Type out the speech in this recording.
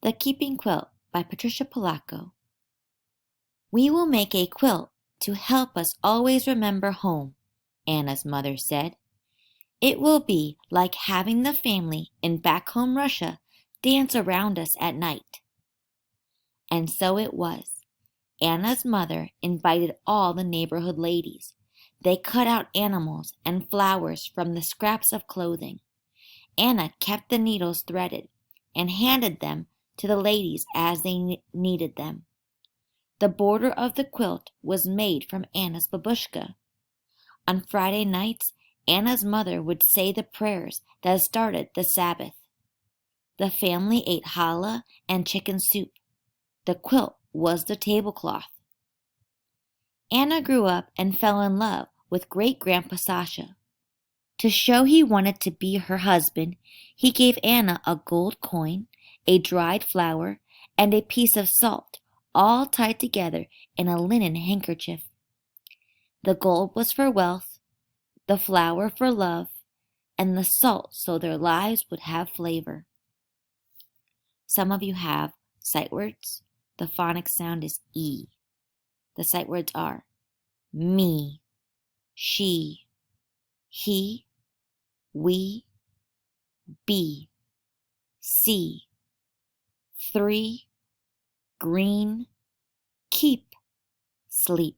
The Keeping Quilt by Patricia Polacco. We will make a quilt to help us always remember home, Anna's mother said. It will be like having the family in back home Russia dance around us at night. And so it was. Anna's mother invited all the neighborhood ladies. They cut out animals and flowers from the scraps of clothing. Anna kept the needles threaded and handed them to the ladies as they needed them. The border of the quilt was made from Anna's babushka. On Friday nights, Anna's mother would say the prayers that started the Sabbath. The family ate challah and chicken soup. The quilt was the tablecloth. Anna grew up and fell in love with great-grandpa Sasha. To show he wanted to be her husband, he gave Anna a gold coin, a dried flower, and a piece of salt, all tied together in a linen handkerchief. The gold was for wealth, the flower for love, and the salt so their lives would have flavor. Some of you have sight words. The phonic sound is E. The sight words are me, she, he, we, be, see, three, green, keep, sleep.